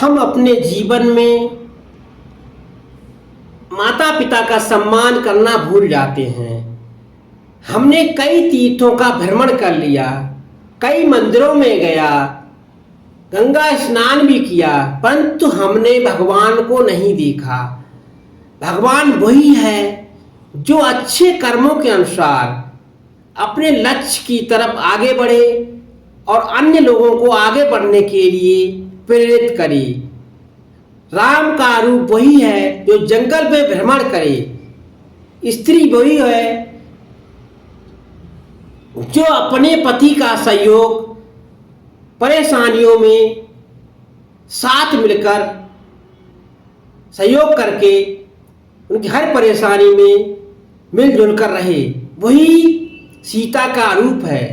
हम अपने जीवन में माता पिता का सम्मान करना भूल जाते हैं। हमने कई तीर्थों का भ्रमण कर लिया, कई मंदिरों में गया, गंगा स्नान भी किया, परंतु हमने भगवान को नहीं देखा। भगवान वही है जो अच्छे कर्मों के अनुसार अपने लक्ष्य की तरफ आगे बढ़े और अन्य लोगों को आगे बढ़ने के लिए प्रेरित करे। राम का रूप वही है जो जंगल में भ्रमण करे। स्त्री वही है जो अपने पति का सहयोग परेशानियों में साथ मिलकर सहयोग करके उनकी हर परेशानी में मिलजुल कर रहे। वही सीता का रूप है।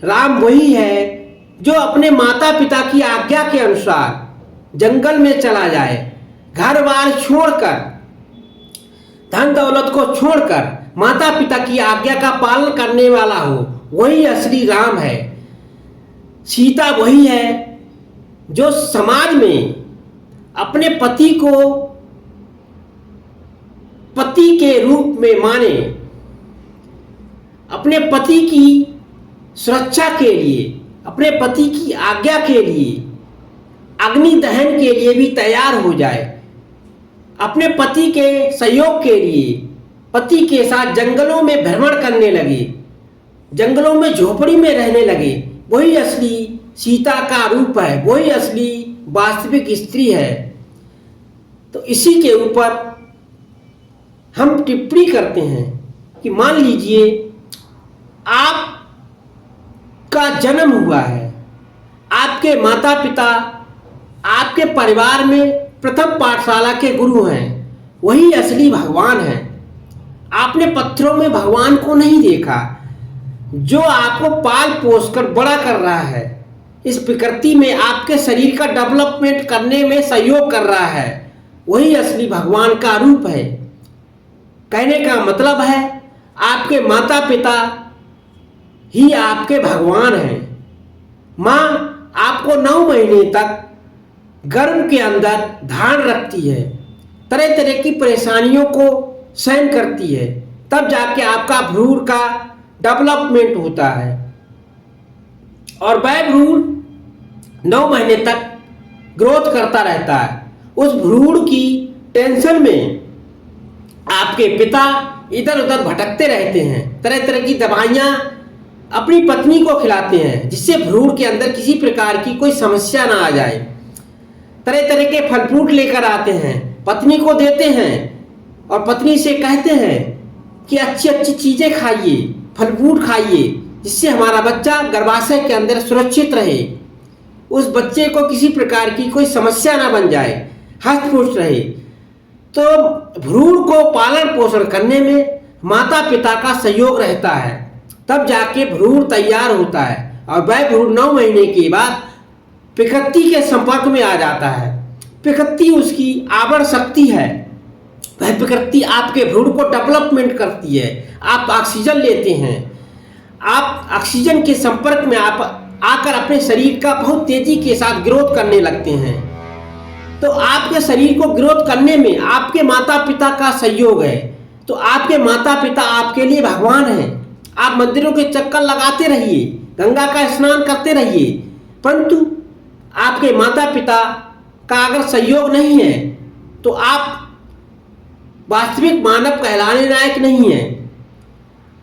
राम वही है जो अपने माता पिता की आज्ञा के अनुसार जंगल में चला जाए, घर बार छोड़कर, धन दौलत को छोड़कर माता पिता की आज्ञा का पालन करने वाला हो, वही असली राम है। सीता वही है जो समाज में अपने पति को पति के रूप में माने, अपने पति की सुरक्षा के लिए, अपने पति की आज्ञा के लिए अग्नि दहन के लिए भी तैयार हो जाए, अपने पति के सहयोग के लिए पति के साथ जंगलों में भ्रमण करने लगे, जंगलों में झोपड़ी में रहने लगे। वही असली सीता का रूप है, वही असली वास्तविक स्त्री है। तो इसी के ऊपर हम टिप्पणी करते हैं कि मान लीजिए आपका जन्म हुआ है, आपके माता पिता आपके परिवार में प्रथम पाठशाला के गुरु हैं, वही असली भगवान हैं। आपने पत्थरों में भगवान को नहीं देखा, जो आपको पाल पोस कर बड़ा कर रहा है, इस प्रकृति में आपके शरीर का डेवलपमेंट करने में सहयोग कर रहा है, वही असली भगवान का रूप है। कहने का मतलब है आपके माता पिता ही आपके भगवान हैं। माँ आपको 9 महीने तक गर्भ के अंदर धारण रखती है, तरह तरह की परेशानियों को सहन करती है, तब जाके आपका भ्रूण का डेवलपमेंट होता है। और वह भ्रूण 9 महीने तक ग्रोथ करता रहता है। उस भ्रूण की टेंशन में आपके पिता इधर उधर भटकते रहते हैं, तरह तरह की दवाइयाँ अपनी पत्नी को खिलाते हैं, जिससे भ्रूण के अंदर किसी प्रकार की कोई समस्या ना आ जाए। तरह तरह के फल फ्रूट लेकर आते हैं, पत्नी को देते हैं और पत्नी से कहते हैं कि अच्छी अच्छी चीज़ें खाइए, फल फ्रूट खाइए, जिससे हमारा बच्चा गर्भाशय के अंदर सुरक्षित रहे, उस बच्चे को किसी प्रकार की कोई समस्या ना बन जाए, हष्ट पुष्ट रहे। तो भ्रूण को पालन पोषण करने में माता पिता का सहयोग रहता है, तब जाके भ्रूण तैयार होता है और वह भ्रूण 9 महीने के बाद प्रकृति के संपर्क में आ जाता है। प्रकृति उसकी आवरण शक्ति है, वह प्रकृति आपके भ्रूण को डेवलपमेंट करती है। आप ऑक्सीजन लेते हैं, आप ऑक्सीजन के संपर्क में आप आकर अपने शरीर का बहुत तेजी के साथ ग्रोथ करने लगते हैं। तो आपके शरीर को ग्रोथ करने में आपके माता पिता का सहयोग है। तो आपके माता पिता आपके लिए भगवान हैं। आप मंदिरों के चक्कर लगाते रहिए, गंगा का स्नान करते रहिए, परंतु आपके माता पिता का अगर सहयोग नहीं है तो आप वास्तविक मानव कहलाने लायक नहीं है।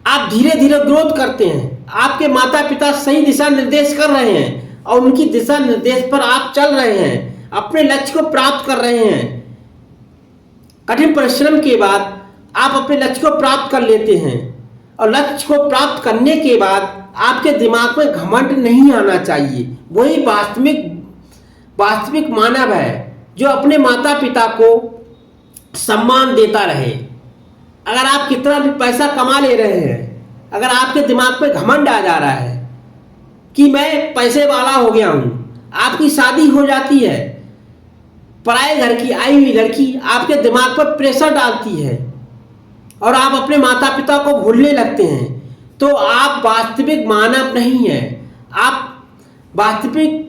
आप धीरे धीरे ग्रोथ करते हैं, आपके माता पिता सही दिशा निर्देश कर रहे हैं और उनकी दिशा निर्देश पर आप चल रहे हैं, अपने लक्ष्य को प्राप्त कर रहे हैं। कठिन परिश्रम के बाद आप अपने लक्ष्य को प्राप्त कर लेते हैं और लक्ष्य को प्राप्त करने के बाद आपके दिमाग में घमंड नहीं आना चाहिए। वही वास्तविक मानव है जो अपने माता पिता को सम्मान देता रहे। अगर आप कितना भी पैसा कमा ले रहे हैं, अगर आपके दिमाग में घमंड आ जा रहा है कि मैं पैसे वाला हो गया हूँ, आपकी शादी हो जाती है, पराए घर की आई हुई लड़की आपके दिमाग पर प्रेशर डालती है और आप अपने माता पिता को भूलने लगते हैं, तो आप वास्तविक मानव नहीं हैं। आप वास्तविक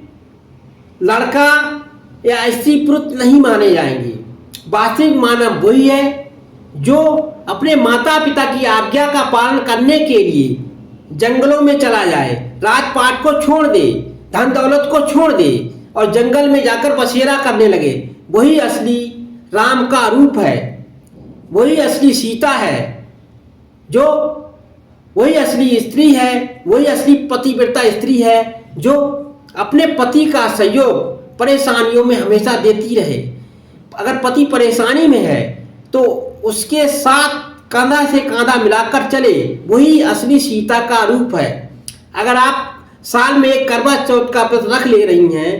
लड़का या स्त्री पुरुष नहीं माने जाएंगे। वास्तविक मानव वही है जो अपने माता पिता की आज्ञा का पालन करने के लिए जंगलों में चला जाए, राजपाट को छोड़ दे, धन दौलत को छोड़ दे और जंगल में जाकर बसेरा करने लगे। वही असली राम का रूप है, वही असली सीता है, जो वही असली स्त्री है, वही असली पतिव्रता स्त्री है जो अपने पति का सहयोग परेशानियों में हमेशा देती रहे। अगर पति परेशानी में है तो उसके साथ कंधा से कंधा मिलाकर चले, वही असली सीता का रूप है। अगर आप साल में एक करवा चौथ का व्रत रख ले रही हैं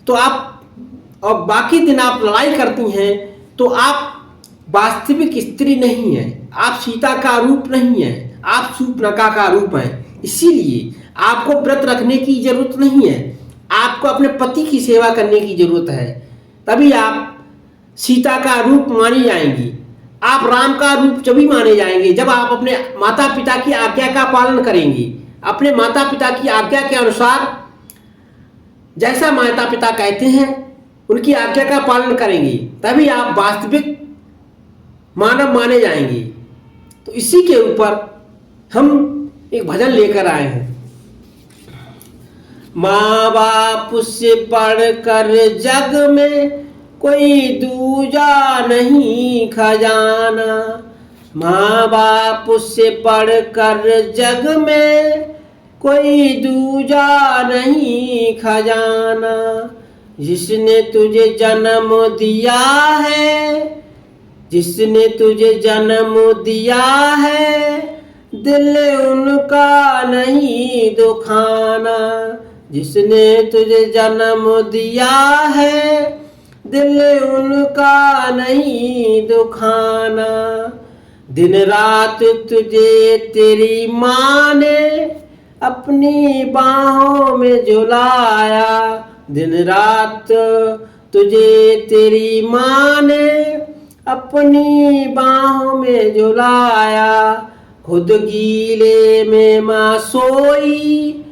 तो आप और बाकी दिन आप लड़ाई करती हैं तो आप वास्तविक स्त्री नहीं है, आप सीता का रूप नहीं है, आप शूर्पणखा का रूप है। इसीलिए आपको व्रत रखने की जरूरत नहीं है, आपको अपने पति की सेवा करने की जरूरत है, तभी आप सीता का रूप मानी जाएंगी। आप राम का रूप जब भी माने जाएंगे जब आप अपने माता पिता की आज्ञा का पालन करेंगे, अपने माता पिता की आज्ञा के अनुसार जैसा माता पिता कहते हैं उनकी आज्ञा का पालन करेंगे, तभी आप वास्तविक मानव माने जाएंगे। तो इसी के ऊपर हम एक भजन लेकर आए हैं। माँ बाप से बढ़कर जग में कोई दूजा नहीं खजाना, माँ बाप से बढ़कर जग में कोई दूजा नहीं खजाना। जिसने तुझे जन्म दिया है, जिसने तुझे जन्म दिया है, दिल उनका नहीं दुखाना। जिसने तुझे जन्म दिया है, दिल उनका नहीं दुखाना। दिन रात तुझे तेरी माँ ने अपनी बाहों में झुलाया, दिन रात तुझे तेरी माँ ने अपनी बाहों में झुलाया। खुद गीले में माँ सोई,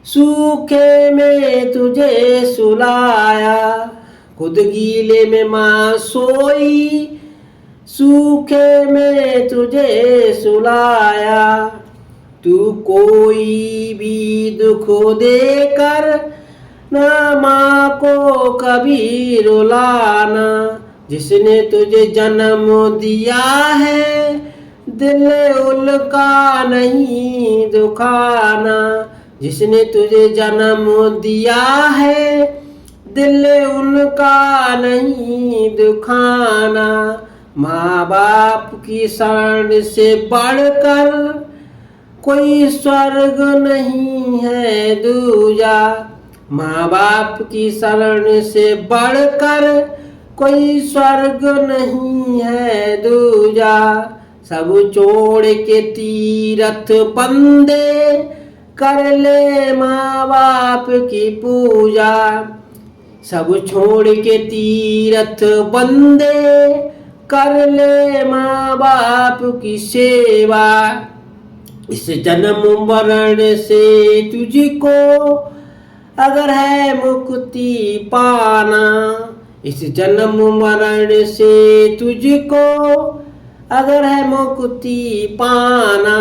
सूखे में तुझे सुलाया। खुद गीले में माँ सोई, सूखे में तुझे सुलाया। तू कोई भी दुख देकर न माँ को कभी रुलाना। जिसने तुझे जन्म दिया है, दिल उनका नहीं दुखाना। जिसने तुझे जन्म दिया है, दिल उनका नहीं दुखाना। माँ बाप की शरण से बढ़कर कोई स्वर्ग नहीं है दूजा। माँ बाप की शरण से बढ़कर कोई स्वर्ग नहीं है दूजा। सब छोड़ के तीरथ बंदे कर ले माँ बाप की पूजा। सब छोड़ के तीरथ बंदे कर ले माँ बाप की सेवा। इस जन्म मरण से तुझको अगर है मुक्ति पाना, इस जन्म मरण से तुझको अगर है मुक्ति पाना।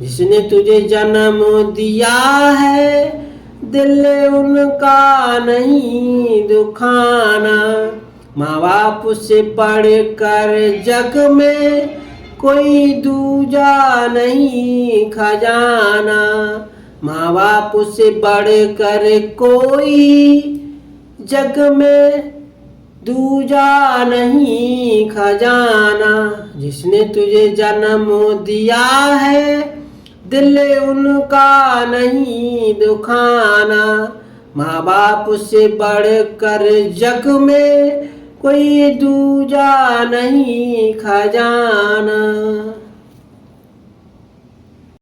जिसने तुझे जन्म दिया है, दिल उनका नहीं दुखाना। माँ बाप से बढ़कर जग में कोई दूजा नहीं खजाना। माँ बाप से बढ़कर कोई जग में दूजा नहीं खजाना। जिसने तुझे जन्म दिया है, दिल उनका नहीं दुखाना। माँ बाप से बढ़कर जग में कोई दूजा नहीं खजाना।